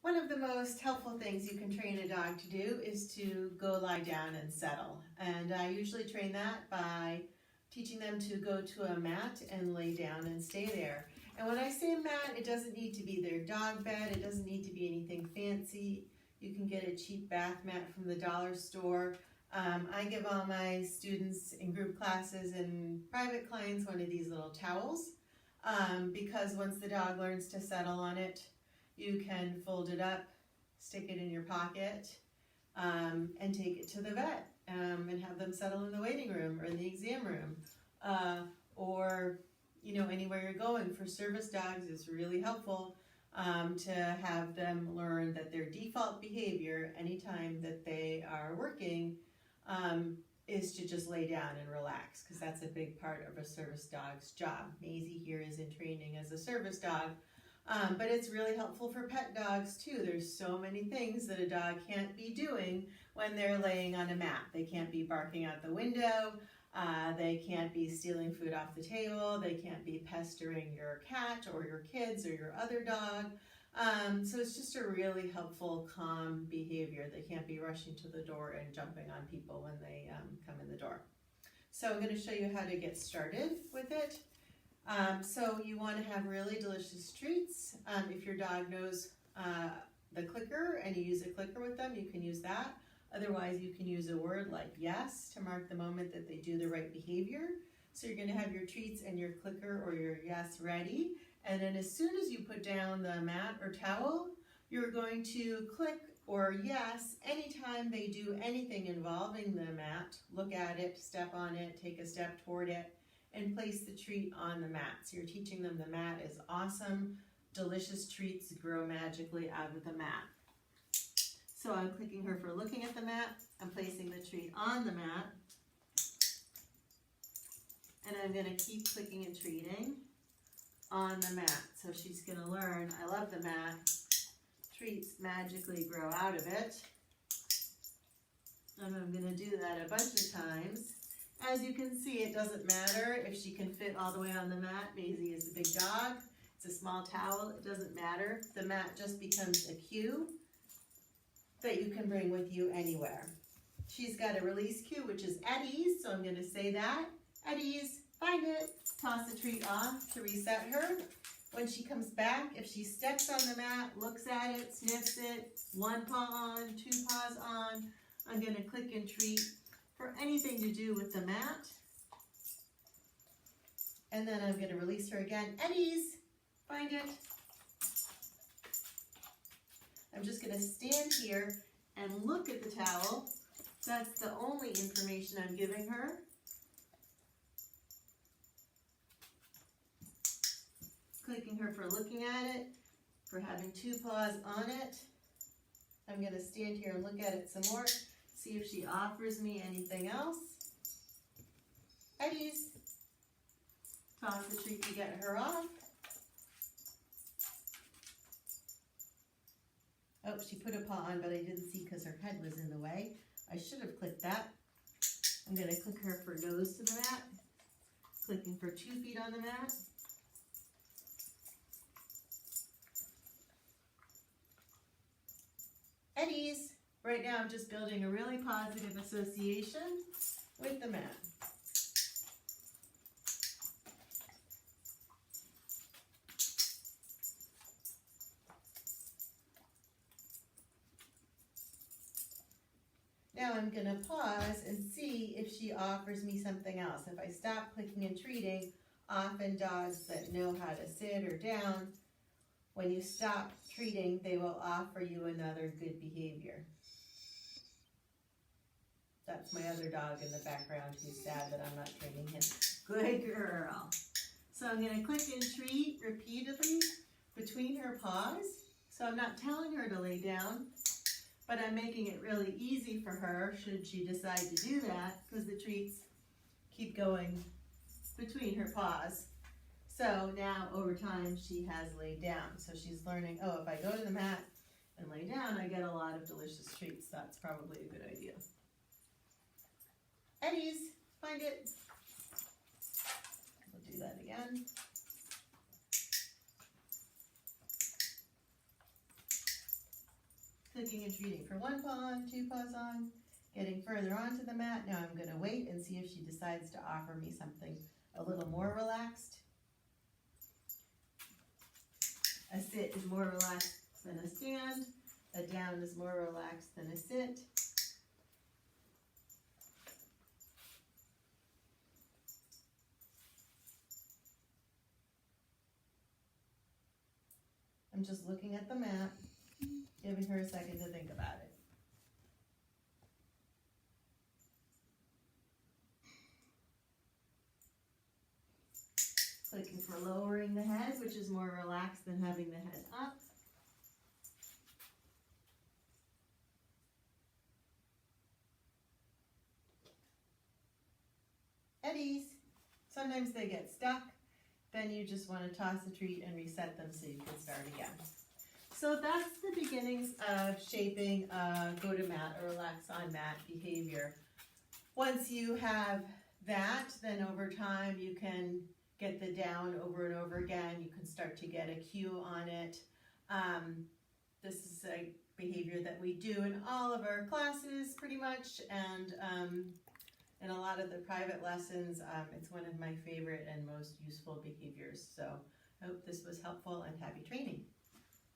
One of the most helpful things you can train a dog to do is to go lie down and settle. And I usually train that by teaching them to go to a mat and lay down and stay there. And when I say mat, it doesn't need to be their dog bed. It doesn't need to be anything fancy. You can get a cheap bath mat from the dollar store. I give all my students in group classes and private clients one of these little towels because once the dog learns to settle on it, you can fold it up, stick it in your pocket, and take it to the vet and have them settle in the waiting room or in the exam room. Or anywhere you're going. For service dogs, it's really helpful to have them learn that their default behavior anytime that they are working is to just lay down and relax, because that's a big part of a service dog's job. Maisie here is in training as a service dog. But it's really helpful for pet dogs too. There's so many things that a dog can't be doing when they're laying on a mat. They can't be barking out the window. They can't be stealing food off the table. They can't be pestering your cat or your kids or your other dog. So it's just a really helpful, calm behavior. They can't be rushing to the door and jumping on people when they come in the door. So I'm going to show you how to get started with it. So you want to have really delicious treats. If your dog knows the clicker and you use a clicker with them, you can use that. Otherwise, you can use a word like yes to mark the moment that they do the right behavior. So you're going to have your treats and your clicker or your yes ready. And then as soon as you put down the mat or towel, you're going to click or yes anytime they do anything involving the mat. Look at it, step on it, take a step toward it, and place the treat on the mat. So you're teaching them the mat is awesome. Delicious treats grow magically out of the mat. So I'm clicking her for looking at the mat. I'm placing the treat on the mat. And I'm going to keep clicking and treating on the mat. So she's going to learn, I love the mat. Treats magically grow out of it. And I'm going to do that a bunch of times. As you can see, it doesn't matter if she can fit all the way on the mat. Maisie is a big dog. It's a small towel. It doesn't matter. The mat just becomes a cue that you can bring with you anywhere. She's got a release cue, which is at ease, so I'm going to say that. At ease, find it, toss the treat off to reset her. When she comes back, if she steps on the mat, looks at it, sniffs it, one paw on, two paws on, I'm going to click and treat for anything to do with the mat. And then I'm going to release her again. At ease, find it. I'm just going to stand here and look at the towel. That's the only information I'm giving her. Clicking her for looking at it, for having two paws on it. I'm going to stand here and look at it some more. See if she offers me anything else. At ease. Toss the treat to get her off. Oh, she put a paw on, but I didn't see because her head was in the way. I should have clicked that. I'm going to click her for nose to the mat. Clicking for 2 feet on the mat. At ease. Right now I'm just building a really positive association with the mat. Now I'm going to pause and see if she offers me something else. If I stop clicking and treating, often dogs that know how to sit or down, when you stop treating, they will offer you another good behavior. That's my other dog in the background who's sad that I'm not training him. Good girl. So I'm going to click and treat repeatedly between her paws. So I'm not telling her to lay down, but I'm making it really easy for her should she decide to do that, because the treats keep going between her paws. So now over time she has laid down. So she's learning, oh, if I go to the mat and lay down, I get a lot of delicious treats. That's probably a good idea. At ease, find it. We'll do that again. clicking and treating for 1 paw on, 2 paws on, getting further onto the mat. Now I'm going to wait and see if she decides to offer me something a little more relaxed. A sit is more relaxed than a stand. A down is more relaxed than a sit. I'm just looking at the mat, giving her a second to think about it. Clicking for lowering the head, which is more relaxed than having the head up. At ease. Sometimes they get stuck. Then you just want to toss the treat and reset them so you can start again. So that's the beginnings of shaping a go to mat or relax on mat behavior. Once you have that, then over time you can get the down over and over again. You can start to get a cue on it. This is a behavior that we do in all of our classes pretty much, and in a lot of the private lessons, it's one of my favorite and most useful behaviors. So I hope this was helpful and happy training.